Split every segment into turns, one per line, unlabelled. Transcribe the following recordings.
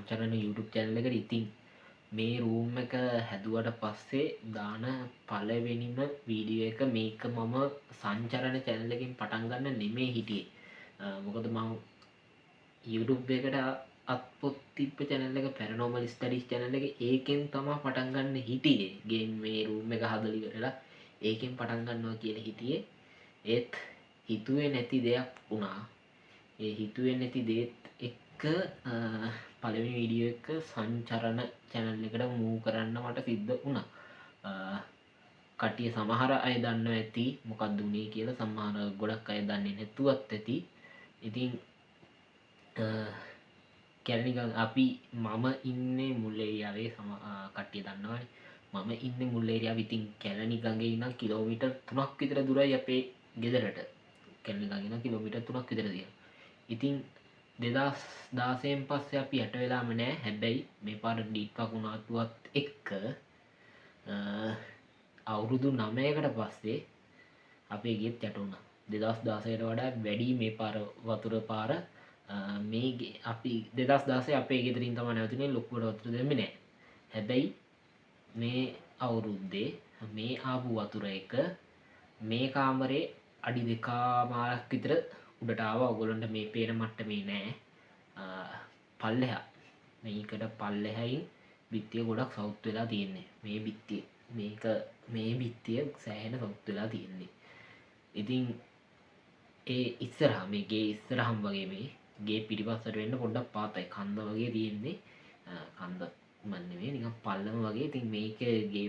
සංචරණ YouTube channel එකට. ඉතින් මේ රූම් එක හැදුවට පස්සේ දාන පළවෙනිම වීඩියෝ එක මේක මම සංචරණ channel එකකින් පටන් ගන්න නෙමෙයි හිටියේ. මොකද මම YouTube එකට අත්පොත් තිබ්බ channel එක paranormal studies channel එක ඒකෙන් තමයි පටන් ගන්න හිටියේ. ගේම් මේ රූම් එක හදලා ඉවරලා ඒකෙන් පටන් ගන්නවා කියලා හිටියේ. ඒත් හිතුවේ නැති දෙයක් වුණා. ඒ හිතුවේ නැති දේත් එක්ක පළවෙනි වීඩියෝ එක සංචරණ channel එකට මූව් කරන්න මට සිද්ධ වුණා. කට්ටිය සමහර අය දන්නවා ඇති මොකක්ද උනේ කියලා. සමහර ගොඩක් අය දන්නේ නැතුවත් ඇති. ඉතින් කැලණිගඟ අපි මම ඉන්නේ මුල් ඒරියාවේ කට්ටිය දන්නවනේ. මම ඉන්නේ මුල් ඒරියාවේ. ඉතින් කැලණිගඟේ ඉඳන් කිලෝමීටර් 3ක් විතර දුරයි අපේ ගෙදරට. කැලණිගඟේ ඉඳන් කිලෝමීටර් 3ක් විතර තියෙනවා. ඉතින් 2016න් පස්සේ අපි යට වෙලාම නෑ. හැබැයි මේ පාර ඩීප් වුණාතුවත් එක්ක අවුරුදු 9කට පස්සේ අපේ ගෙත් යට වුණා. 2016ට වඩා වැඩි මේ පාර වතුර පාර. මේ අපි 2016 අපේ ගෙදරින් තමයි නැවතුනේ. ලොකුවට වතුර දෙන්නේ නෑ. හැබැයි මේ අවුරුද්දේ මේ ආපු වතුර එක මේ කාමරේ අඩි 2.5ක් විතර උඩට ආවා. ඔයගොල්ලන්ට මේ පේන මට්ටමේ නෑ. පල්ලෙහා මේකට පල්ලෙහායින් බිත්තිය ගොඩක් සවුත් වෙලා තියෙන්නේ. මේ බිත්තිය මේ බිත්තිය සෑහෙන සවුත් වෙලා තියෙන්නේ. ඉතින් ඒ ඉස්සරහා මේ ගේ ඉස්සරහම් වගේ මේ ගේ පිටිපස්සට වෙන්න පොඩ්ඩක් පාතයි. කන්ද වගේ තියෙන්නේ. කන්ද මන් නෙමෙයි නිකන් පල්ලම වගේ. ඉතින් මේක ගේ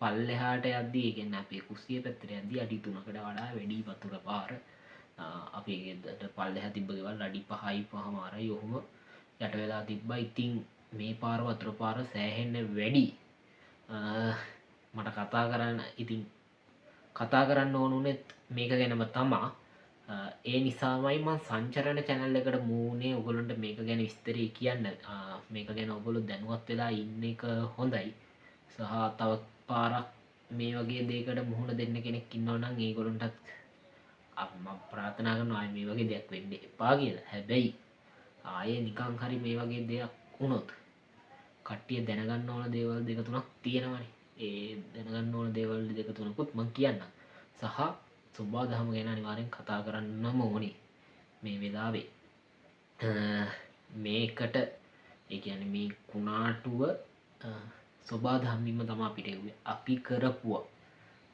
පල්ලෙහාට යද්දී ඒ කියන්නේ අපේ කුස්සිය පැත්තට යද්දී අඩි 3කට වඩා වැඩි වතුර පාර. අපේ ගෙදරට පල්ලෙහා තිබ්බ ගෙවල් අඩි 5යි 5මාරයි ඔහොම යට වෙලා තිබ්බා. ඉතින් මේ පාර වතුර පාර සෑහෙන්න වැඩි. මට කතා කරන්න ඕනුනේ මේක ගැනම තමා. ඒ නිසාමයි මම සංචරණ channel එකට මූනේ ඔයගොල්ලන්ට මේක ගැන විස්තරේ කියන්න. මේක ගැන ඔයගොල්ලෝ දැනුවත් වෙලා ඉන්න එක හොඳයි. සහ තව පාරක් මේ වගේ දෙයකට මුහුණ දෙන්න කෙනෙක් ඉන්නවා නම් ඒගොල්ලන්ටත් මම ප්‍රාර්ථනා කරනවා ආයේ මේ වගේ දෙයක් වෙන්න එපා කියලා. හැබැයි ආයේ නිකන් හරි මේ වගේ දෙයක් වුණොත් කට්ටිය දැනගන්න ඕන දේවල් දෙක තුනක් තියෙනවානේ. ඒ දැනගන්න ඕන දේවල් දෙක තුනකුත් මම කියන්නම්. සහ සෝබා දහම ගැන අනිවාර්යෙන් කතා කරන්නම ඕනේ මේ වෙලාවේ. මේකට ඒ කියන්නේ මේ කුණාටුව සෝබා දහමින්ම තමයි අපිට එව්වේ. අපි කරපුවා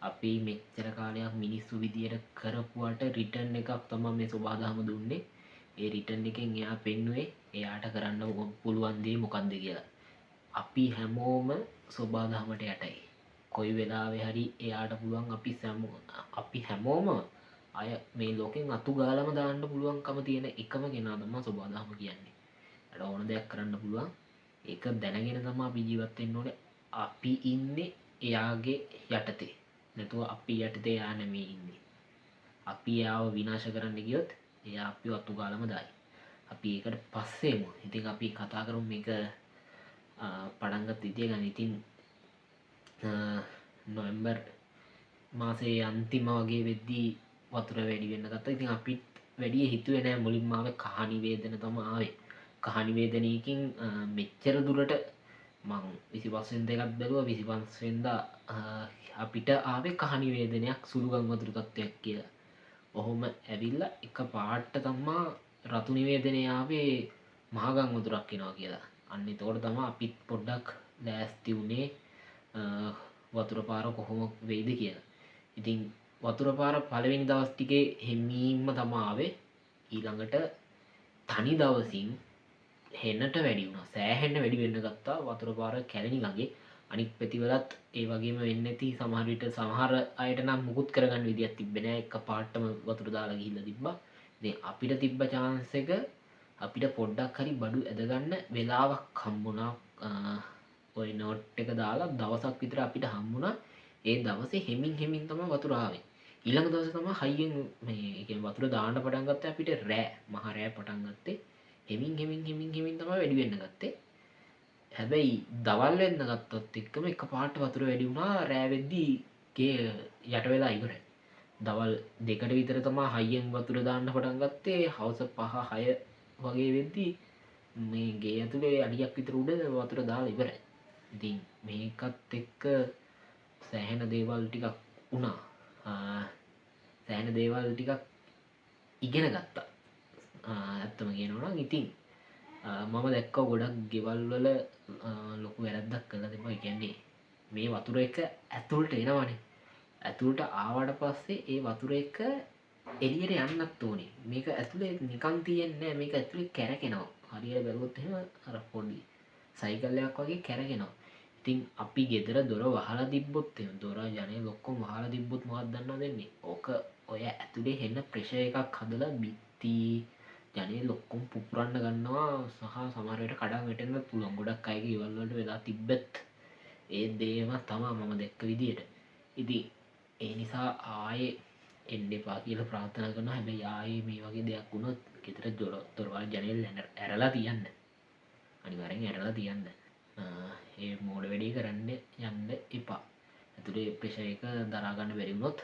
අපි මෙච්චර කාලයක් මිනිස්සු විදියට කරපුවට රිටර්න් එකක් තමයි මේ සෝබා දහම දුන්නේ. ඒ රිටර්න් එකෙන් එයා පෙන්නුවේ එයාට කරන්න පුළුවන් දේ මොකක්ද කියලා. අපි හැමෝම සෝබා දහමට යටයි. කොයි වෙලාවෙ හරි එයාට පුළුවන් අපි හැමෝම අය මේ ලෝකෙන් අතු ගාලම දාන්න පුළුවන්කම තියෙන එකම කෙනා තමයි සෝබා දහම කියන්නේ. ඒට ඕන දෙයක් කරන්න පුළුවන්. ඒක දැනගෙන තමයි අපි ජීවත් වෙන්න ඕනේ. අපි ඉන්නේ එයාගේ යටතේ. නැතුව අපි යටතේ එයා නෙමෙයි ඉන්නේ. අපි එයාව විනාශ කරන්න ගියොත් එයා අපිව අතු ගාලම දායි. අපි ඒකට පස්සේම. ඉතින් අපි කතා කරමු මේක පටන් ගත්ත විදිය ගැන. ඉතින් නොවැම්බර් මාසේ අන්තිම වගේ වෙද්දී වතුර වැඩි වෙන්න ගත්තා. ඉතින් අපිත් වැඩි හිතුවේ නෑ. මුලින්ම ආවේ කහ නිවේදන තමයි ආවේ. කහ නිවේදනයකින් මෙච්චර දුරට මං 25 වෙනිදා එකක් බැලුවා. 25 වෙනිදා අපිට ආවේ කහ නිවේදනයක් සුළුගම් වතුර තත්ත්වයක් කියලා. ඔහොම ඇවිල්ලා එක පාට තමා රතු නිවේදනය ආවේ මහගම් වතුරක් එනවා කියලා. අන්න එතකොට තමයි අපිත් පොඩ්ඩක් ලෑස්ති වුණේ වතුර පාර කොහොම වෙයිද කියලා. ඉතින් වතුර පාර පළවෙනි දවස් ටිකේ හිමීන්ම තමයි ආවේ. ඊළඟට තනි දවසින් හෙන්නට වැඩි වුණා. සෑහෙන්න වැඩි වෙන්න ගත්තා වතුර පාර කැලණිගඟේ. අනිත් පැතිවලත් ඒ වගේම වෙන්නේ නැති සමහර විට සමහර අයට නම් මුකුත් කරගන්න විදියක් තිබ්බේ නෑ. එක පාටම වතුර දාලා ගිහිල්ලා තිබ්බා. ඉතින් අපිට තිබ්බ chance එක අපිට පොඩ්ඩක් හරි බඩු ඇදගන්න වෙලාවක් හම්බුණා. ඔය නෝට් එක දාලා දවසක් විතර අපිට හම්බුණා. ඒ දවසේ හෙමින් තමයි වතුර ආවේ. ඊළඟ දවසේ තමයි හයියෙන් මේ කියන්නේ වතුර දාන්න පටන් ගත්තේ. අපිට මහ රෑ පටන් ගත්තේ. හෙමින් තමයි වැඩි වෙන්න ගත්තේ. හැබැයි දවල් වෙන්න ගත්තත් එක්කම එක පාට වතුර වැඩි වුණා. රෑ වෙද්දී ගේ යට වෙලා ඉවරයි. දවල් 2කට විතර තමයි හයියෙන් වතුර දාන්න පටන් ගත්තේ. හවස 5 6 වගේ වෙද්දී මේ ගේ ඇතුලේ අඩියක් විතර උඩ වතුර දාලා ඉවරයි. ඉතින් මේකත් එක්ක සෑහෙන දේවල් ටිකක් වුණා. සෑහෙන දේවල් ටිකක් ඉගෙන ගත්තා. ඇත්තම කියනවා නම් ඉතින් මම දැක්කව ගොඩක් ගෙවල් වල ලොකු වැරද්දක් කළා තිබ්බා. ඒ කියන්නේ මේ වතුර එක ඇතුළට එනවනේ. ඇතුළට ආවට පස්සේ ඒ වතුර එක එළියට යන්නත් ඕනේ. මේක ඇතුලේ නිකන් තියන්නේ නැහැ. මේක ඇතුලේ කැරකෙනවා. හරියට බැලුවොත් එහෙම අර පොඩි සයිකල් එකක් වගේ කැරකෙනවා. ඉතින් අපි ගෙදර දොර වහලා තිබ්බොත් එහෙම දොර ජනෙල් ඔක්කොම වහලා තිබ්බොත් මොකක්ද දන්නවද වෙන්නේ? ඕක ඔය ඇතුලේ හෙන ප්‍රෙෂර් එකක් හදලා බිත්ති ජනෙල් ඔක්කොම පුපුරන්න ගන්නවා සහ සමහර වෙලට කඩන් වැටෙන්නත් පුළුවන්. ගොඩක් අයගේ ගෙවල් වලට වෙලා තිබ්බත් ඒ දේම තමයි මම දැක්ක විදියට. ඉතින් ඒ නිසා ආයේ එන්න එපා කියලා ප්‍රාර්ථනා කරනවා. හැබැයි ආයේ මේ වගේ දෙයක් වුණොත් ගෙදර දොරවල් ජනෙල් ඇරලා තියන්න. අනිවාර්යෙන් ඇරලා තියන්න. ඒ මෝඩ වැඩේ කරන්න යන්න එපා. ඇතුලේ ප්‍රෙෂර් එක දරා ගන්න බැරි වුණොත්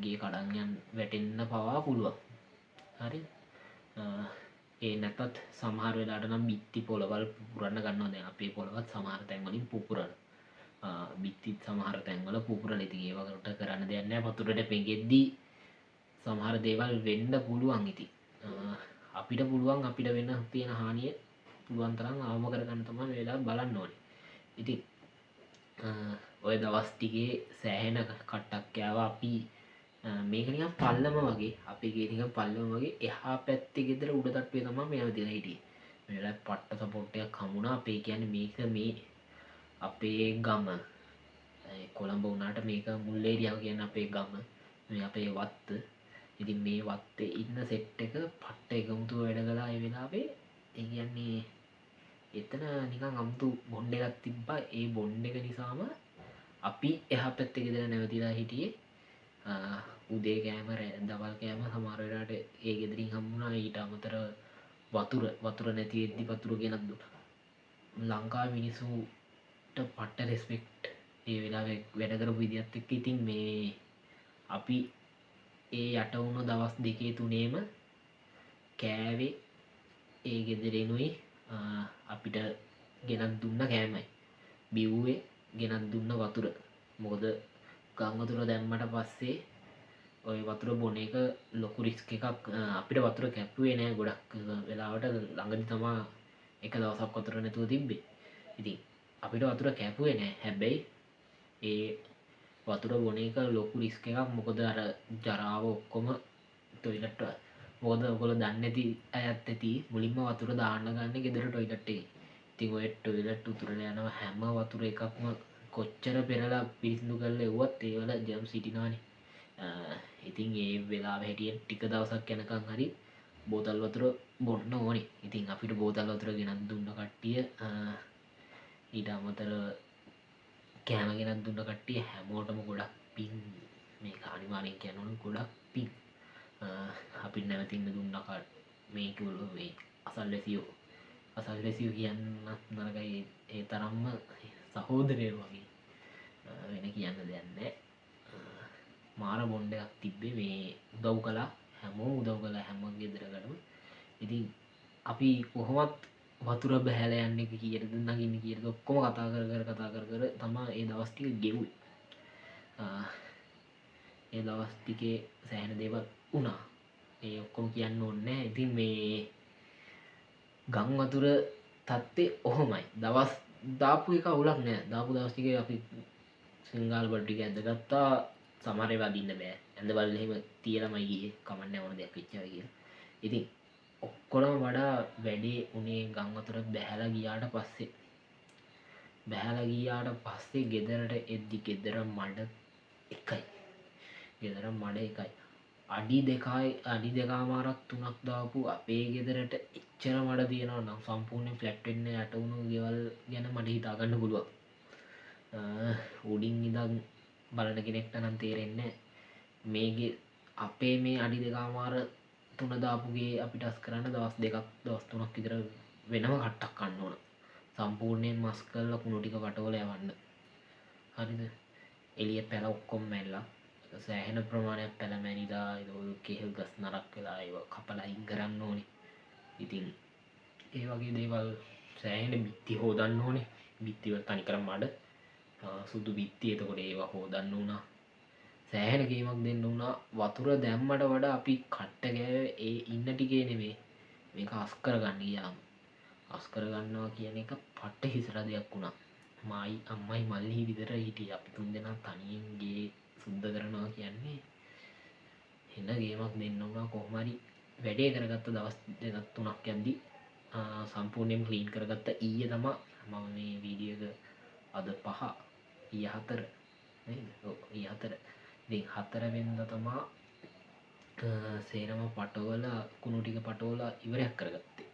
ගේ කඩන් වැටෙන්න පවා පුළුවන්. හරි. ඒ නැත්තත් සමහර වෙලාවට නම් බිත්ති පොළවල් පුපුරන්න ගන්නවා. දැන් අපේ පොළවත් සමහර තැන් වලින් පුපුරන. බිත්තිත් සමහර තැන්වල පුපුරන. ඉතින් ඒවකට කරන්න දෙයක් නැහැ. වතුරට පෙඟෙද්දී සමහර දේවල් වෙන්න පුළුවන්. ඉතින් අපිට පුළුවන් අපිට වෙන්න තියෙන හානිය පුළුවන් තරම් අවම කරගන්න තමයි මේ වෙලාව බලන්න ඕනේ. ඉතින් ඔය දවස් ටිකේ සෑහෙන කට්ටක් කෑවා අපි. මේක නිකන් පල්ලම වගේ අපේ ගේ නිකන් පල්ලම වගේ එහා පැත්තේ ගෙදර උඩ තට්ටුවේ තමයි මේව තියලා හිටියේ. මේ වෙලාවේ පට්ට සපෝට් එකක් හම්බුණා. අපේ කියන්නේ මේක මේ අපේ ගම කොළඹ වුණාට මේක මුල් ඒරියාව කියන්නේ අපේ ගම. මේ අපේ වත්ත. ඉතින් මේ වත්තේ ඉන්න සෙට් එක පට්ට එකමුතුව වැඩ කළා ඒ වෙලාවේ. ඒ කියන්නේ එතන නිකන් අමුතු බොන්ඩ් එකක් තිබ්බා. ඒ බොන්ඩ් එක නිසාම අපි එහා පැත්තේ ගෙදර නැවතිලා හිටියේ. උදේ කෑම දවල් කෑම සමහර වෙලාවට ඒ ගෙදරින් හම්බුණා. ඊට අමතරව වතුර නැති වෙද්දි වතුර ගෙනත් දුන්නා. ලංකාවේ මිනිස්සුන්ට පට්ට රෙස්පෙක්ට් ඒ වෙලාවේ වැඩ කරපු විදිහත් එක්ක. ඉතින් මේ අපි ඒ යට වුණු දවස් දෙකේ තුනේම කෑවේ ඒ ගෙදරිනුයි අපිට ගෙනත් දුන්න කෑමයි. බිව්වේ ගෙනත් දුන්න වතුර. මොකද ගම් වතුර දැම්මට පස්සේ ඔය වතුර බොන එක ලොකු රිස්ක් එකක්. අපිට වතුර කැපුවේ නෑ ගොඩක් වෙලාවට. ළඟදි තමා එක දවසක් වතුර නැතුව තිබ්බේ. ඉතින් අපිට වතුර කැපුවේ නෑ. හැබැයි ඒ වතුර බොන එක ලොකු රිස්ක් එකක්. මොකද අර ජරාව ඔක්කොම ටොයිලට් මොකද ඔයගොල්ලෝ දන්නේ නැති අයත් ඇති මුලින්ම වතුර දාන්න ගන්නේ ගෙදර ටොයිලට් එකේ. ඉතින් ඔය ටොයිලට් උතුරලා යනවා හැම වතුර එකක්ම කොච්චර පෙරලා පිරිසිදු කරලා එව්වත් ඒවල ජර්ම්ස් හිටිනවනේ. ඉතින් ඒ වෙලාවෙ හැටියට ටික දවසක් යනකම් හරි බෝතල් වතුර බොන්න ඕනේ. ඉතින් අපිට බෝතල් වතුර ගෙනත් දුන්න කට්ටිය ඊට අමතරව කෑම ගෙනත් දුන්න කට්ටිය හැමෝටම ගොඩක් පින්. මේක අනිවාර්යෙන් කියන්න ඕනේ ගොඩක් පින්. අපිට නැවතින්න දුන්න මේකවල මේ අසල්වැසියෝ කියන්නත් නරකයි. ඒ තරම්ම සහෝදරයෝ වගේ. වෙන කියන්න දෙයක් නැහැ. මාර බොන්ඩ් එකක් තිබ්බේ. මේ උදව් කළා හැමෝම උදව් කළා හැම ගෙදරකටම. ඉතින් අපි කොහොමත් වතුර බහැලා යන්නේ කීයටද නගින්නේ කීයටද ඔක්කොම කතා කර තමයි ඒ දවස් ටික ගෙවුවේ. ඒ දවස් ටිකේ සෑහෙන දේවල් වුණා. ඒ ඔක්කොම කියන්න ඕනේ නැහැ. ඉතින් මේ ගම් වතුර තත්ත්වේ ඔහොමයි. දවස් දාපු එක අවුලක් නෑ. දාපු දවස් ටිකේ අපි සිංගල් බඩ ටික ඇඳගත්තා. සමහර ඒවා අදින්න බෑ. ඇඳවල එහෙම තියලාමයි ගියේ. කමන්නේ ඕන දෙයක් වෙච්චා කියලා. ඉතින් ඔක්කොම වඩා වැඩේ උනේ ගම් වතුර බැහැලා ගියාට පස්සේ. බැහැලා ගියාට පස්සේ ගෙදරට එද්දි ගෙදර මඩ එකයි. ගෙදර මඩ එකයි. අඩි දෙකමාරක් තුනක් දාපු අපේ ගෙදරට එච්චර මඩ තියෙනවා නම් සම්පූර්ණයෙන් ෆ්ලැට් වෙන්න යට වුණු ගෙවල් ගැන මට හිතා ගන්න පුළුවන්. උඩින් ඉඳන් බලන කෙනෙක්ට නම් තේරෙන්නේ මේගේ අපේ මේ අඩි දෙකමාර තුන දාපුගේ අපිට අස් කරන්න දවස් දෙකක් දවස් තුනක් විතර වෙනම කට්ටක් කන්න ඕන. සම්පූර්ණයෙන් මස් කරලා කුණු ටික වටවල යවන්න. හරිද? එළිය පැල ඔක්කොම මැල්ලා සෑහෙන ප්‍රමාණයක් පැල මැනිලා ඒක කෙහෙල් ගස් නරක් වෙලා ඒව කපලා අයින් කරන්න ඕනේ. ඉතින් ඒ වගේ දේවල් සෑහෙන බිත්ති හෝදන්න ඕනේ. බිත්තිවල තනිකර මඩ සුදු බිත්ති, එතකොට ඒවා හෝදන්න වුණා. සෑහෙන ගේමක් දෙන්න වුණා. වතුර දැම්මට වඩා අපි කට්ට ගෑවේ ඒ ඉන්න ටිකේ නෙමෙයි, මේක අස්කර ගන්න ගියාම. අස්කර ගන්නවා කියන එක පට්ට හිසර දෙයක් වුණා. මයි අම්මයි මල්ලි විතර හිටියේ. අපි තුන් දෙනා තනියෙන් ගේ සුද්ධ කරනවා කියන්නේ එන ගේමක් දෙන්න වුණා. කොහොම හරි වැඩේ කරගත්ත දවස් දෙකක් තුනක් යද්දි සම්පූර්ණයෙන්ම ක්ලීන් කරගත්ත. ඊයේ තමයි මම මේ වීඩියෝ එක, අද 5 ඊයේ 4 නේද? ඔව් ඊයේ 4. ඉතින් 4 වෙනිදා තමයි සේරම පටවල කුණු ටික පටවල ඉවරයක් කරගත්තේ.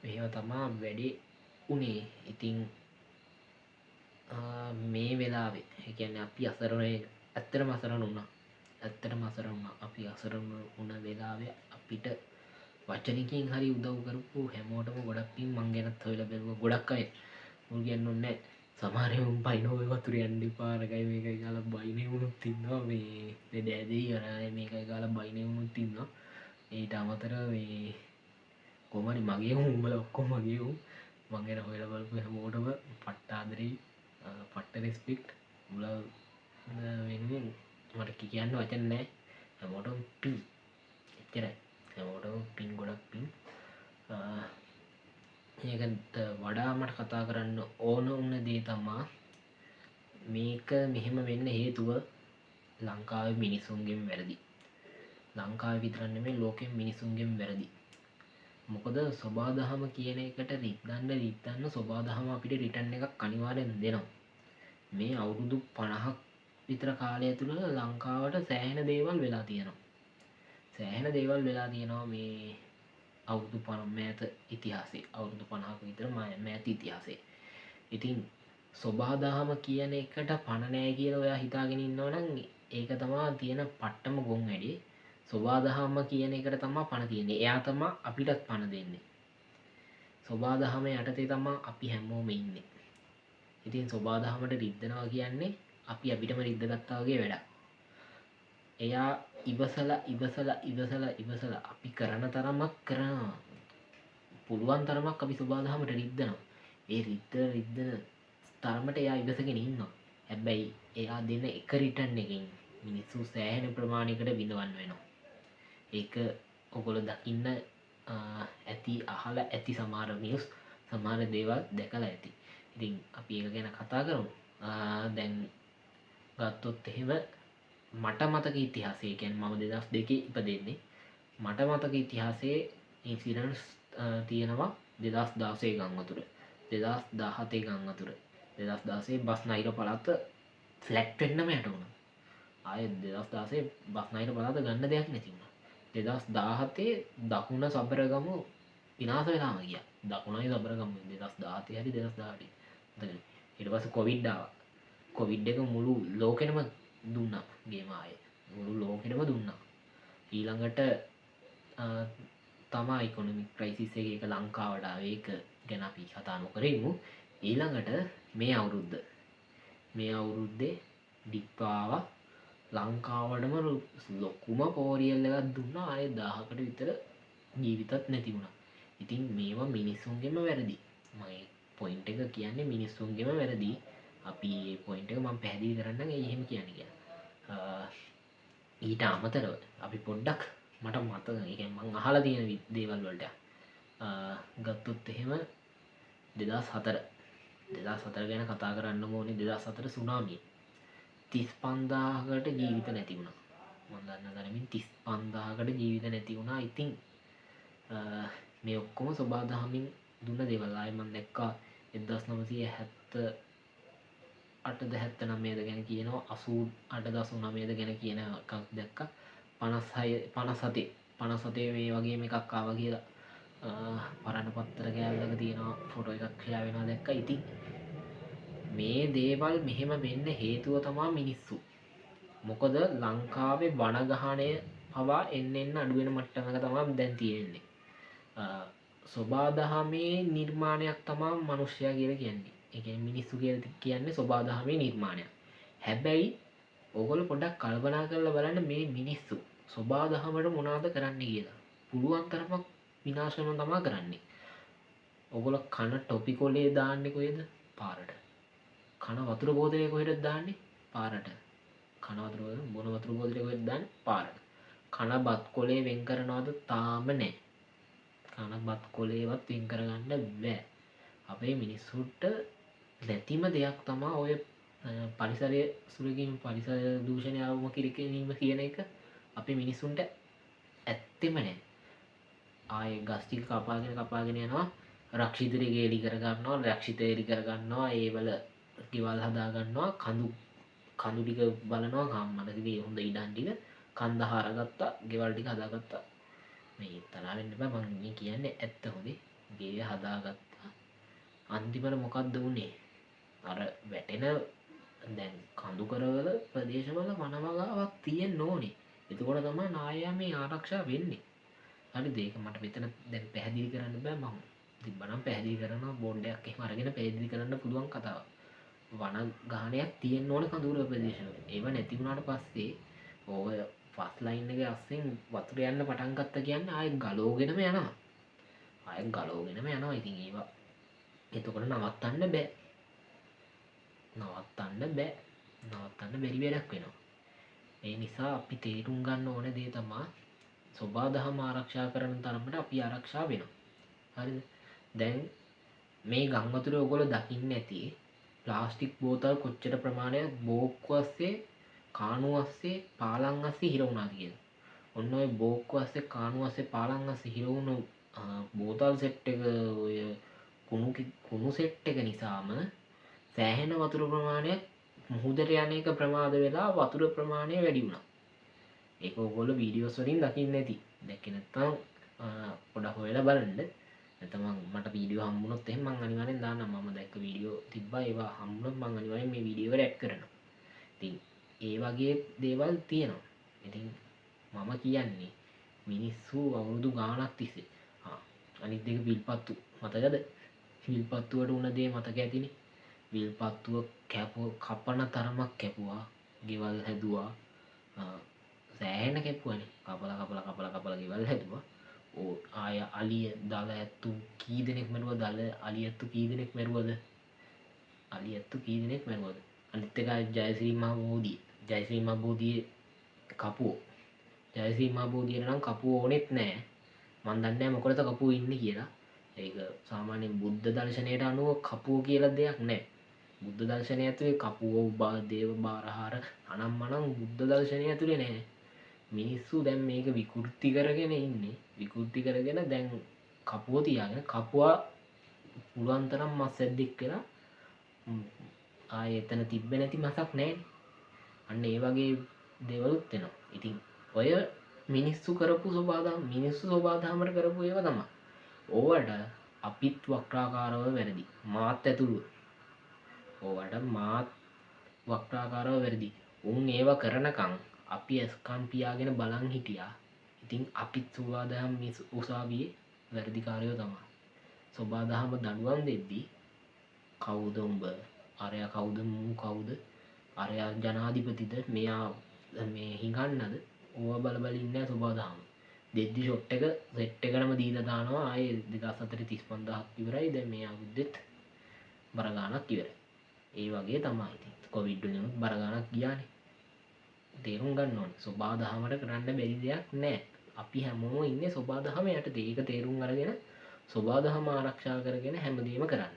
මේව තමා වැඩේ උනේ. ඉතින් මේ වෙලාවේ ඒ කියන්නේ අපි අසරණේ, ඇත්තටම අසරණ වුණා. ඇත්තටම අසරණ වුණා. අපි අසරණ වුණ වෙලාවේ අපිට වචනකින් හරි උදව් කරපු හැමෝටම ගොඩක් පින්. මං ගැනත් හොයලා බැලුවා ගොඩක් අය. මුල් කියන්න ඕනේ නැහැ. සමහර උන් බයිනෝ ඔය වතුර යන්න එපා අරගයි මේකයි ගාලා බයිනේ වුණුත් ඉන්නවා. මේ දැදේ අරයි මේකයි ගාලා බයිනේ වුණුත් ඉන්නවා. ඊට අමතරව මේ කොහමරි මගේ උඹලා ඔක්කොම මගේ උන්. මං ගැන හොයලා බලපු හැමෝටම පට්ට ආදරේ, පට්ට රෙස්පෙක්ට්. උඹලා වෙනුවෙන් මට කියන්න වචන නැහැ. හැමෝටම පින්. එච්චරයි. හැමෝටම පින්, ගොඩක් පින්. ඒකට වඩා මට කතා කරන්න ඕන වුණ දේ තමා මේක මෙහෙම වෙන්න හේතුව ලංකාවේ මිනිසුන්ගෙන් වැරදි. ලංකාවේ විතරක් නෙමෙයි ලෝකෙම මිනිසුන්ගෙන් වැරදි. මොකද සබාදහම කියන එකට රිද්දන්න සබාදහම අපිට රිටර්න් එකක් අනිවාර්යෙන් දෙනවා. මේ අවුරුදු 50ක් විතර කාලය තුල ලංකාවට සෑහෙන දේවල් වෙලා තියෙනවා. මේ අවුරුදු 50 මෑත ඉතිහාසයේ, අවුරුදු 50ක විතර මෑත ඉතිහාසයේ. ඉතින් සබාදහම කියන එකට පණ නැහැ කියලා ඔයා හිතාගෙන ඉන්නවනම් ඒක තමයි තියෙන පට්ටම ගොන් වැඩි. සබාදහම කියන එකට තමයි පණ තියෙන්නේ. එයා තමයි අපිටත් පණ දෙන්නේ. සබාදහම යටතේ තමයි අපි හැමෝම ඉන්නේ. ඉතින් සබාදහමට රිද්දනවා කියන්නේ අපි අපිටම රිද්දගත්තා වගේ වැඩක්. එයා ඉවසලා අපි කරන තරමක් කරනවා. පුළුවන් තරමක් අපි සබාදහමට රිද්දනවා. ඒ රිද්දන තරමට එයා ඉවසගෙන ඉන්නවා. හැබැයි එයා දෙන එක රිටර්න් එකකින් මිනිස්සු සෑහෙන ප්‍රමාණයකට විඳවන්න වෙනවා. ඒක ඔගොල්ලෝ දකින්න ඇති, අහලා ඇති, සමහර නිවුස්, සමහර දේවල් දැකලා ඇති. ඉතින් අපි ඒක ගැන කතා කරමු. දැන් ගත්තොත් එහෙම මට මතක ඉතිහාසය කියන්නේ මම 2002 ඉපදෙන්නේ. මට මතක ඉතිහාසයේ ඉන්සිඩන්ට්ස් තියෙනවා 2016 ගම් වතුර, 2017 ගම් වතුර. 2016 බස්නාහිර පළාත ෆ්ලැට් වෙන්නම යට වුණා. ආයේ 2016 බස්නාහිර පළාත ගන්න දෙයක් නැති වුණා. 2017 දකුණ සබරගම විනාශ වෙලාම ගියා. දකුණයි සබරගම 2017 හරි 2018. ඊට පස්සේ කොවිඩ් ආවා. කොවිඩ් එක මුළු ලෝකෙටම දුන්නා. ගේම ආයේ මුළු ලෝකෙටම දුන්නා. ඊළඟට තමා ඉකොනොමික් ක්‍රයිසිස් එක ලංකාවට ආවේ. ඒක ගැන අපි කතා නොකරමු. ඊළඟට මේ අවුරුද්දේ ඩිප්පාව ලංකාවටම ලොකුම පෝරියල් එකක් දුන්නා. ආයේ 1000කට විතර ජීවිතත් නැති වුණා. ඉතින් මේවා මිනිස්සුන්ගෙම වැරදි. මම පොයින්ට් එක කියන්නේ මිනිස්සුන්ගෙම වැරදි. අපි මේ පොයින්ට් එක මම පැහැදිලි කරන්නම්. ඒ එහෙම කියන්නේ ඊට අමතරව අපි පොඩ්ඩක් මට මතක, ඒ කියන්නේ මම අහලා තියෙන දේවල් වලට ගත්තොත් එහෙම 2004 ගැන කතා කරන්න ඕනේ. 2004 සුනාමිය 35000කට ජීවිත නැති වුණා. මම දන්න තරමින් 35000කට ජීවිත නැති වුණා. ඉතින් මේ ඔක්කොම සබාදහමින් දුන්න දේවල්. ආයේ මම දැක්කා 1978 ගැන කියනවා, 88.9 ගැන කියන එකක් දැක්කා. 57 මේ වගේම එකක් ආවා කියලා පරණ පත්තර කෑල්ලක තියෙනවා ෆොටෝ එකක් ෂෙයා වෙනවා දැක්කා. ඉතින් මේ දේවල් මෙහෙම වෙන්න හේතුව තමයි මිනිස්සු. මොකද ලංකාවේ වනගහණය පවා එන්න අඩු වෙන මට්ටමක තමයි දැන් තියෙන්නේ. සබාදහමේ නිර්මාණයක් තමයි මිනිස්සයා කියලා කියන්නේ. ඒ කියන්නේ මිනිස්සු කියලා කියන්නේ සබාදහමේ නිර්මාණයක්. හැබැයි ඕගොල්ලෝ පොඩ්ඩක් කල්පනා කරලා බලන්න මේ මිනිස්සු සබාදහමට මොනවද කරන්නේ කියලා. පුළුවන් තරමක් විනාශ වෙනවා තමයි කරන්නේ. ඔයගොල්ලෝ කන ටොපිකොලේ දාන්නේ කොහෙද? පාරට. කන වතුර බෝතලේ කොහෙද දාන්නේ? පාරට. කන වතුර බෝන වතුර බෝතලේ කොහෙද දාන්නේ? පාරට. කන බත් කොලේ වෙන් කරනවද? තාම නැහැ. කන බත් කොලේවත් වෙන් කරගන්න බෑ. අපේ මිනිස්සුන්ට නැතිම දෙයක් තමයි ඔය පරිසරය සුරකීම පරිසර දූෂණය අවම කිරීම කියන එක අපේ මිනිස්සුන්ට ඇත්තෙම නැහැ. ආයේ ගස් ටික කපාගෙන යනවා රක්ෂිතය එලි කරගන්නවා රක්ෂිතය එලි කරගන්නවා ඒවල ගෙවල් හදා ගන්නවා කඳු ටික බලනවා කම්මඩගේ හොඳ ඉඩම් ටික කන්ද හරගත්තා ගෙවල් ටික හදාගත්තා මේ තරහ වෙන්න බෑ මම මේ කියන්නේ ඇත්ත හොඳේ ගේ හදාගත්තා අන්තිමට මොකක්ද වුනේ අර වැටෙන දැන් කඳු කරවල ප්‍රදේශවල වනවගාවක් තියෙන්න ඕනේ එතකොට තමයි නායයා මේ ආරක්ෂා වෙන්නේ හරි ඒක මට මෙතන දැන් පැහැදිලි කරන්න බෑ මම තිබ්බනම් පැහැදිලි කරනවා බෝඩ්ඩයක් එහෙම අරගෙන පැහැදිලි කරන්න පුළුවන් කතාවක් වන ගානයක් තියෙන්න ඕන කඳුර ප්‍රදේශවල ඒව නැති වුණාට පස්සේ ඔය ෆස් ලයින් එකේ අස්සෙන් වතුර යන්න පටන් ගත්තා කියන්නේ ආයෙ ගලෝගෙනම යනවා ආයෙ ගලෝගෙනම යනවා ඉතින් ඒවා එතකොට නවත්තන්න බෑ නවත්තන්න බැරි වැඩක් වෙනවා ඒ නිසා අපි තේරුම් ගන්න ඕන දේ තමා සොබාදහම ආරක්ෂා කරන තරමට අපි ආරක්ෂා වෙනවා හරිද දැන් මේ ගම් වතුරේ ඔයගොල්ලෝ දකින්න ඇති ප්ලාස්ටික් බෝතල් කොච්චර ප්‍රමාණයක් බෝක්කු අස්සේ කාණු අස්සේ පාලං අස්සේ හිර වුණාද කියලා. ඔන්න ඔය බෝක්කු අස්සේ කාණු අස්සේ පාලං අස්සේ හිර වුණු බෝතල් සෙට් එක ඔය කුණු සෙට් එක නිසාම සෑහෙන වතුර ප්‍රමාණයක් මුහුදට යන එක ප්‍රමාද වෙලා වතුර ප්‍රමාණය වැඩි වුණා. ඒක ඔයගොල්ලෝ වීඩියෝස් වලින් දකින්න ඇති. දැක්කේ නැත්නම් පොඩක් හොයලා බලන්න. නැත්නම් මට වීඩියෝ හම්බුනොත් එහෙනම් මම අනිවාර්යෙන් දාන්නම්. මම දැක්ක වීඩියෝ තිබ්බා ඒවා හම්බුනොත් මම අනිවාර්යෙන් මේ වීඩියෝ එකට ඇඩ් කරනවා. ඉතින් ඒ වගේ දේවල් තියෙනවා. ඉතින් මම කියන්නේ මිනිස්සු අවුරුදු ගාණක් තිස්සේ අනිත් දෙක විල්පත්තු මතකද? විල්පත්තුවට උන දේ මතක ඇතිනේ. විල්පත්තුව කපන තරමක් කැපුවා. ගෙවල් හැදුවා. සෑහෙන කැපුවානේ. කපලා ගෙවල් හැදුවා. ආය අලිය දල ඇත්තු කී දෙනෙක් මැරුවද? අලිය ඇත්තු කී දෙනෙක් මැරුවද? අලිය ඇත්තු කී දෙනෙක් මැරුවද? අනිත් එක ජයශ්‍රී මහ බෝධිය. ජයශ්‍රී මහ බෝධියේ කපුවෝ. ජයශ්‍රී මහ බෝධියට නම් කපුවෝ ඕනෙත් නැහැ. මන් දන්නේ නැහැ මොකටද කපුවෝ ඉන්නේ කියලා. ඒක සාමාන්‍ය බුද්ධ දර්ශනයට අනුව කපුවෝ කියලා දෙයක් නැහැ. බුද්ධ දර්ශනය ඇතුලේ කපුවෝ දේව බාරහාර අනම්මනම් බුද්ධ දර්ශනය ඇතුලේ නැහැ. මිනිස්සු දැන් මේක විකෘති කරගෙන ඉන්නේ. විකෘති කරගෙන දැන් කපුවෝ තියාගෙන කපුවා පුළුවන් තරම් මස් ඇද්දෙක් වෙලා ආයේ එතන තිබ්බ නැති මසක් නැහැ. අන්න ඒ වගේ දේවලුත් වෙනවා. ඉතින් ඔය මිනිස්සු කරපු මිනිස්සු සෝබාදහමර කරපු ඒවා තමයි. ඕවට අපිත් වක්‍රාකාරව වැරදි. මාත් ඇතුළුව. ඕවට මාත් වක්‍රාකාරව වැරදි. උන් ඒව කරනකම් අපි ඇස්කම් පියාගෙන බලන් හිටියා. ඉතින් අපිත් සෝබාදහම උසාවියේ වැරදිකාරයෝ තමයි. සෝබාදහම දඬුවම් දෙද්දී කවුද උඹ? අරයා කවුද? මූ කවුද? අරයා ජනාධිපතිද? මෙයා මේ හිඟන්නද? ඕවා බල බල ඉන්නේ සෝබාදහම. දෙද්දි ෂොට් එක සෙට් එකටම දීලා දානවා. ආයේ 2004 35000ක් ඉවරයි. දැන් මේ අවුරුද්දෙත් බර ගාණක් ඉවරයි. ඒ වගේ තමයි ඉතින්. කොවිඩ් වලින් බර ගාණක් ගියානේ. තේරුම් ගන්න ඕනේ. සෝබාදහමට කරන්න බැරි දෙයක් නැහැ. අපි හැමෝම ඉන්නේ සෝබාදහම යටතේ. ඒක තේරුම් අරගෙන සෝබාදහම ආරක්ෂා කරගෙන හැමදේම කරන්න.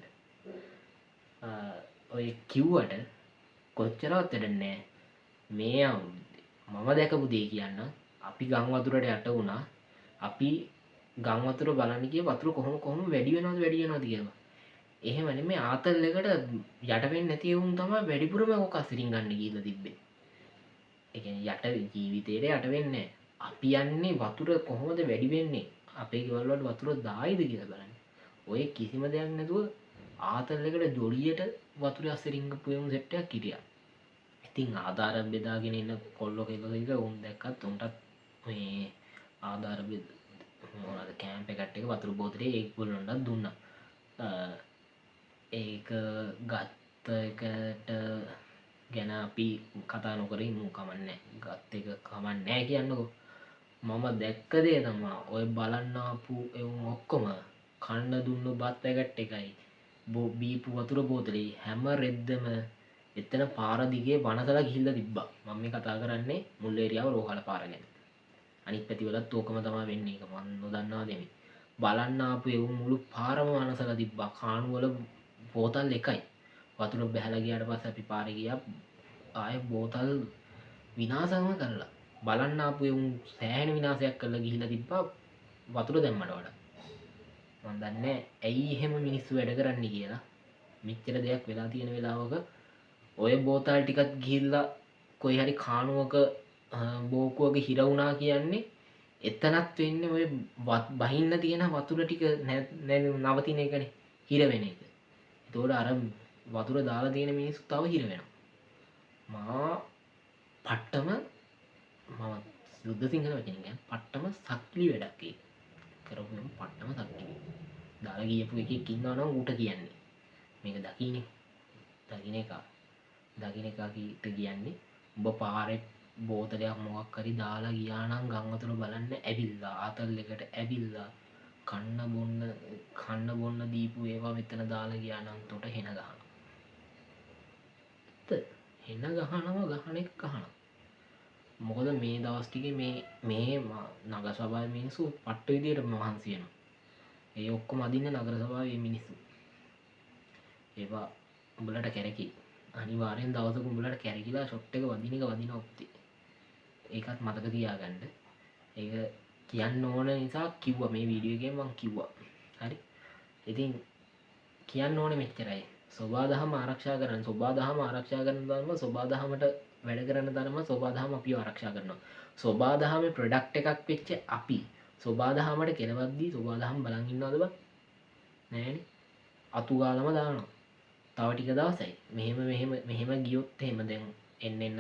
ඔය කිව්වට කොච්චරවත් වැඩක් නැහැ. මේ අවුරුද්දේ මම දැකපු දේ කියන්න අපි ගම් වතුරට යට වුණා. අපි ගම් වතුර බලන්න ගිය වතුර කොහොම වැඩි වෙනවද කියලා. එහෙම නෙමෙයි ආතල් එකට යට වෙන්නේ නැති වුන් තමයි වැඩිපුරම ඔක අසිරින් ගන්න ගිහිල්ලා තිබ්බේ. ඒ කියන්නේ යට ජීවිතේට යට වෙන්නේ නැහැ. අපි යන්නේ වතුර කොහොමද වැඩි වෙන්නේ? අපේ ගෙවල් වලට වතුර දායිද කියලා බලන්න. ඔය කිසිම දෙයක් නැතුව ආතල් එකට ජොලියට වතුර අසිරින් ගපු සෙට් එකක් හිටියා. ඉතින් ආධාර බෙදාගෙන ඉන්න කොල්ලෝ කෙල්ලෝ එක උන් දැක්කත් උන්ටත් මේ ආධාර මොනවද කැම්ප් එකකට එක වතුර බෝතලේ ඒගොල්ලන්ට දුන්නා. ඒක ගත්ත එකට ගැන අපි කතා නොකර ඉමු කමන්නේ. ගත්ත එක කමන්නේ නැහැ කියන්නකෝ. මම දැක්ක දේ තමා ඔය බලන්නාපු එවුන් ඔක්කොම කන්න දුන්න බත් පැකට් එකයි බීපු වතුර බෝතලේ හැම රෙද්දම එතන පාරදිගේ වනසලා ගිහිල්ලා තිබ්බා. මම මේ කතා කරන්නේ මුල් ඒරියාව රෝහල පාර ගැන. අනිත් පැතිවලත් ඕකම තමයි වෙන්නේ. ඒක මම නොදන්නවා දෙමි. බලන්න ආපු එවුන් මුළු පාරම වනසලා තිබ්බා. කාණු වල බෝතල් එකයි. වතුර බැහැලා ගියාට පස්සේ අපි පාරේ ගියා. ආයෙ බෝතල් විනාශම කරලා බලන්න ආපු එවුන් සෑහෙන විනාශයක් කරලා ගිහිල්ලා තිබ්බා වතුර දැම්මට වඩා. මම දන්නේ ඇයි එහෙම මිනිස්සු වැඩ කරන්නේ කියලා. මෙච්චර දෙයක් වෙලා තියෙන වෙලාවක ඔය බෝතල් ටිකත් ගිහිල්ලා කොයි හරි කාණුවක බෝකුවක හිර වුණා කියන්නේ එතනත් වෙන්නේ ඔය බහින්න තියෙන වතුර ටික නවතින එකනේ, හිර වෙන එක. එතකොට අර වතුර දාලා තියෙන මිනිස්සු තව හිර වෙනවා. මා පට්ටම මම සුද්ධ සිංහල වචනෙන් කියන්නේ පට්ටම සක්ලි වැඩක් ඒක. කරපු නම් පට්ටම සක්ලි. දාලා ගියපු එකෙක් ඉන්නවා නම් ඌට කියන්නේ මේක දකින්නේ. දකින්න එක කීට කියන්නේ උඹ පාරේ බෝතලයක් මොකක් හරි දාලා ගියා නම් ගම් වතුර බලන්න ඇවිල්ලා ආතල් එකට ඇවිල්ලා කන්න බොන්න දීපු ඒවා මෙතන දාලා ගියා නම් තොට හෙන ගහනවා. හෙන ගහන එක ගහනවා. මොකද මේ දවස් ටිකේ මේ නගර සභාවේ මිනිස්සු පට්ට විදියට මහන්සි වෙනවා. ඒ ඔක්කොම අදින්න නගර සභාවේ මිනිස්සු. ඒවා උඹලට කැරකි. අනිවාර්යෙන් දවසක උඹලට කැරකිලා ෂොට් එක වදින ඔක්ති. ඒකත් මතක තියාගන්න. ඒක කියන්න ඕන නිසා කිව්වා මේ වීඩියෝ එකෙන් මම කිව්වා. හරි. ඉතින් කියන්න ඕනේ මෙච්චරයි. සෝබාදහම ආරක්ෂා කරන්න. සෝබාදහම ආරක්ෂා කරන ධර්ම සෝබාදහමට වැඩ කරන ධර්ම සෝබාදහම අපිව ආරක්ෂා කරනවා. සෝබාදහමේ ප්‍රොඩක්ට් එකක් වෙච්ච අපි සෝබාදහමට කෙලවද්දී සෝබාදහම බලන් ඉන්නවද බං? නෑනේ. අතු ගාලම දානවා. තව ටික දවසයි මෙහෙම ගියොත් එහෙම දැන් එන්න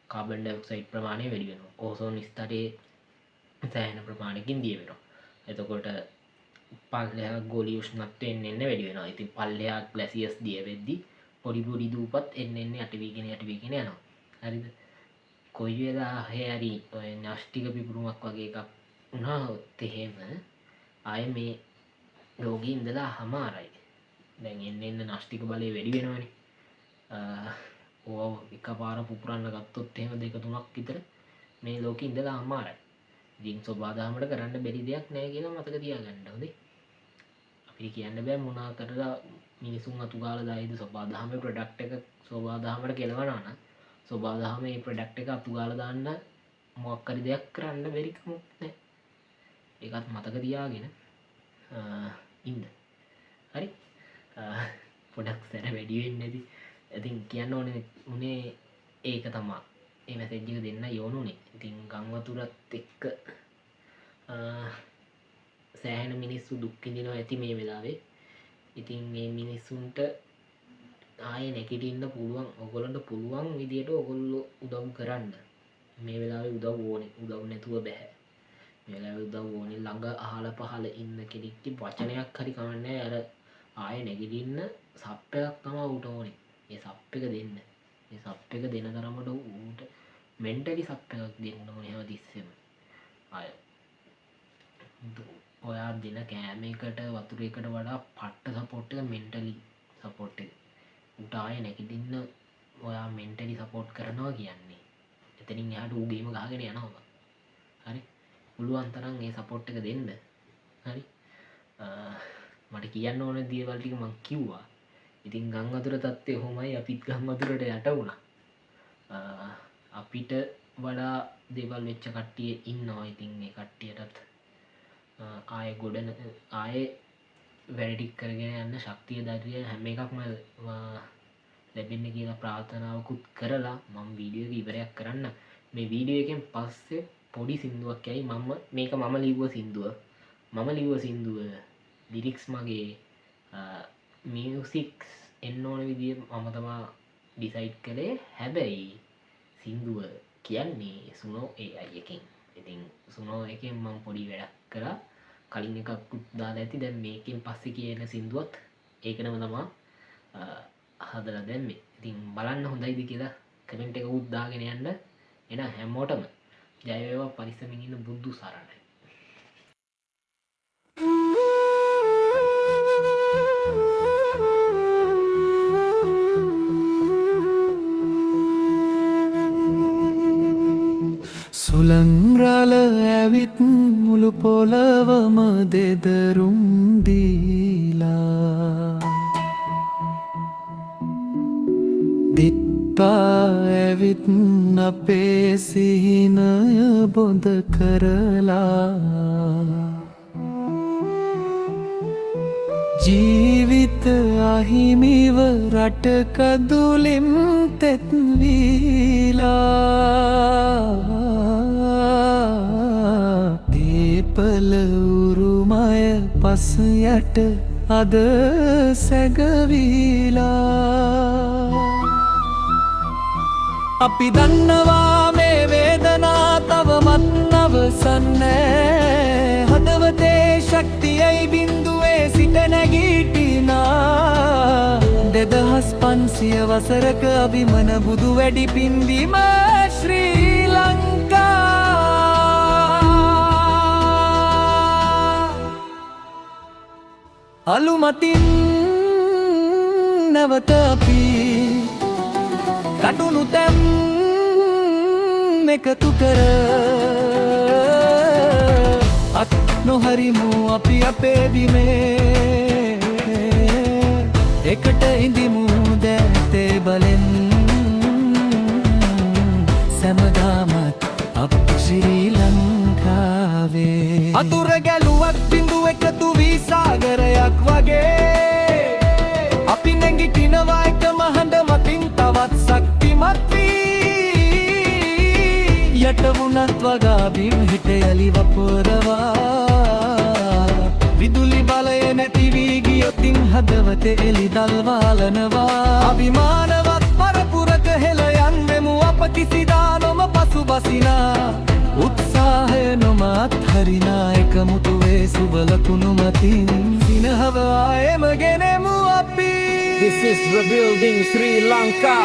කාබන් ඩයොක්සයිඩ් ප්‍රමාණය වැඩි වෙනවා. ඕසෝන් ස්තරයේ සෑහෙන ප්‍රමාණයකින් දිය වෙනවා. එතකොට පල්ලෙහා ගෝලීය උෂ්ණත්වය එන්න වැඩි වෙනවා. ඉතින් පල්ලෙහා ග්ලැසියර්ස් දිය වෙද්දී පොඩි දූපත් එන්න යටි වීගෙන යනවා. හරිද? කොයි වෙලාවෙ හරි ඔය න්‍යෂ්ටික පිපුරුමක් වගේ එකක් වුණාත් එහෙම ආයේ මේ ලෝකේ ඉඳලා හමාරයි. දැන් එන්න නාස්තික බලය වැඩි වෙනවනේ. ඕව එකපාර පුපුරන්න ගත්තොත් එහෙම 2-3ක් විතර මේ ලෝකෙ ඉඳලා අමාරයි. ඉතින් සෝබාදහමට කරන්න බැරි දෙයක් නැහැ කියලා මතක තියාගන්න හොඳේ. අපිට කියන්න බෑ මොනවා කරලා මිනිසුන් අතු ගාලා දායිද සෝබාදහමේ ප්‍රොඩක්ට් එක සෝබාදහමට කෙලවනවා නම් සෝබාදහමේ ප්‍රොඩක්ට් එක අතු ගාලා දාන්න මොකක් හරි දෙයක් කරන්න බැරි කමක් නැහැ. ඒකත් මතක තියාගෙන ඉන්න. හරි. පොඩක් සැර වැඩි වෙන්නේ නැති. ඉතින් කියන්න ඕනේ උනේ ඒක තමයි. ඒ මැසේජ් එක දෙන්න යෝනුනේ. ඉතින් ගම් වතුරත් එක්ක සෑහෙන මිනිස්සු දුක් විඳිනවා ඇති මේ වෙලාවේ. ඉතින් මේ මිනිස්සුන්ට ආයේ නැගිටින්න පුළුවන්. ඔයගොල්ලන්ට පුළුවන් විදියට ඔයගොල්ලෝ උදව් කරන්න. මේ වෙලාවේ උදව් ඕනේ. උදව් නැතුව බෑ. මේ වෙලාවේ උදව් ඕනේ. ළඟ අහල පහල ඉන්න කෙනෙක්ගේ වචනයක් හරි කවන්නේ අර ආයේ නැගිටින්න සප් එකක් තමයි උට ඕනේ. ඒ සප් එක දෙන්න. ඒ සප් එක දෙන තරමට ඌට මෙන්ටලි සප් එකක් දෙන්න ඕනේ හැමතිස්සෙම. ආයේ ඔයා දෙන කෑම එකට වතුර එකට වඩා පට්ට සපෝට් එක මෙන්ටලි සපෝට් එක. ඌට ආයේ නැගිටින්න ඔයා මෙන්ටලි සපෝට් කරනවා කියන්නේ. එතනින් එහාට ඌ ගේම ගහගෙන යනවා. හරි. පුළුවන් තරම් ඒ සපෝට් එක දෙන්න. හරි. මට කියන්න ඕන දේවල් ටික මං කිව්වා. ඉතින් ගම් වතුර තත්ත්වය කොහොමයි? අපිත් ගම් වතුරට යට වුණා. අපිට වඩා දේවල් වෙච්ච කට්ටිය ඉන්නවා. ඉතින් මේ කට්ටියටත් ආයේ වැඩ ටික කරගෙන යන්න ශක්තිය ධෛර්යය හැම එකක්ම ලැබෙන්න කියලා ප්‍රාර්ථනාවකුත් කරලා මම වීඩියෝ එක ඉවරයක් කරන්න. මේ වීඩියෝ එකෙන් පස්සේ පොඩි සින්දුවක් යයි. මේක මම ලිව්ව සින්දුව ලිරික්ස් මගේ මියසික්ස් එන්න ඕන විදිය මම තමා ඩිසයිඩ් කළේ. හැබැයි සින්දුව කියන්නේ සුනෝ AI එකෙන්. ඉතින් සුනෝ එකෙන් මම පොඩි වැඩක් කළා. කලින් එකකුත් දාලා ඇති. දැන් මේකෙන් පස්සේ කියන සින්දුවත් ඒකනම තමා හදලා දැම්මේ. ඉතින් බලන්න හොඳයිද කියලා කමෙන්ට් එක උත් දාගෙන යන්න. එන හැමෝටම ජය වේවා පරිස්සමින් ඉන්න බුදු සරණයි.
සුළංරල ඇවිත් මුළු පොළවම දෙදරුම් දීලා දිත්පා ඇවිත් අපේ සිහිනය බොඳ කරලා ජීවිත අහිමිව රටකදුලින් තෙත්වීලා දේපල උරුමය පස් යට අද සැගවීලා අපි දන්නවා මේ වේදනා තවමත් නවසන් නෑ හදවතේ ශක්තියයි බිඳුවේ සිට නැගිටිනා 2500 වසරක අභිමන බුදු වැඩි පින්දීම ශ්‍රී ලංකා අලුමතින් නැවත අපි කටුණු තැම් එකතු කර අත් නොහරිමු අපි අපේ බිමේ එකට ඉඳිමු දැතේ බලෙන් සැමදාමත් අප ශ්‍රී ලංකාවේ අතුර ගැලුවක් බිඳු එකතු වී සාගරයක් වගේ අපි නැගිටිනවා එකම හඬ මතින් තවත් ශක්තිමත් වී යට වුණත් වගා බිම් හිට යලි වපුරවා විදුලි බලය නැති වී ගියොතින් හදවතේ එලි දල්වාලනවා අභිමානවත් පරපුරක හෙළ යන්නෙමු අප කිසිදා නොම පසුබසිනා උත්සාහය නොම අත්හරිනා එකමුතුවේ සුබලකුණු මතින් සිනහව ආයෙම ගෙනෙමු අපි
This is rebuilding Sri Lanka.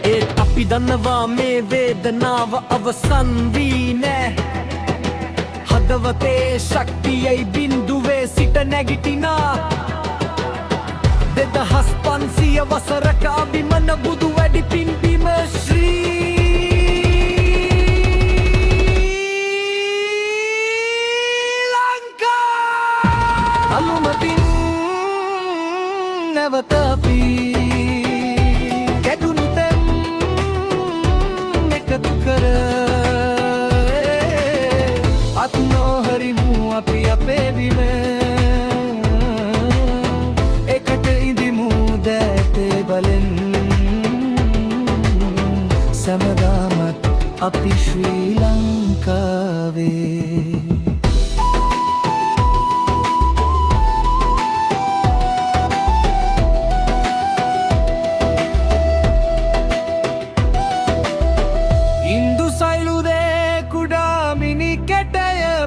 ඒත් අපි දන්නවා මේ වේදනාව අවසන් වී නෑ හදවතේ ශක්තියයි බිඳුවේ සිට නැගිටිනා 2500 වසරක අභිමන බුදු වැඩි පින්බිම ශ්‍රී ලංකා අලුමතින් නැවත අපි කැඩුණු තැන් එකතු කර අත් නොහරිමු අපි අපේ බිම එකට ඉඳිමු දැතේ බලෙන් සැමදාමත් අපි ශ්‍රී ලංකාවේ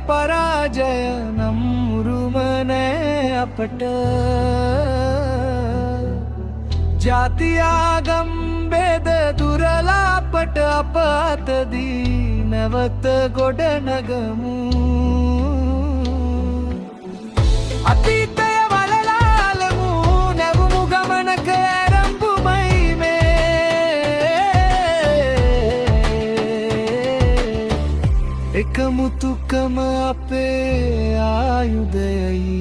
පරාජය නම් උරුම නෑ අපට ජාතියාගම් බෙද දුරලා අපට අප අතදී නැවත ගොඩනගමු අතීතය වලලාලමු නැවුමු ගමනක ඇරඹුමයි මේ එකමුතුකම අපේ ආයුධයයි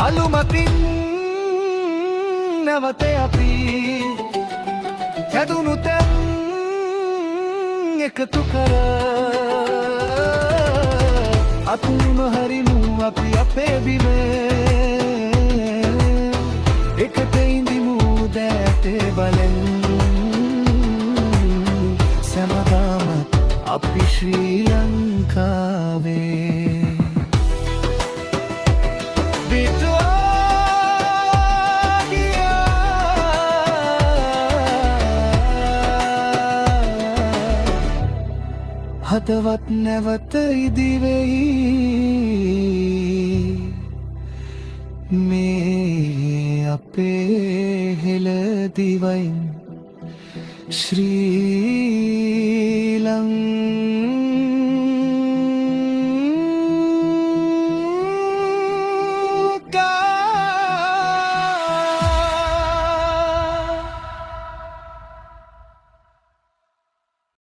අලුමතින් නැවත අපි කැඩුණු තැන් එකතු කර අත් නොහරිමු අපි අපේ බිම එකට ඉඳිමු දැතේ බලෙන් සැමදාමත් අපි ශ්‍රී ලංකාවේ
කවදවත් නැවත ඉදිවෙයි මේ අපේ හෙළ දිවයින් ශ්‍රී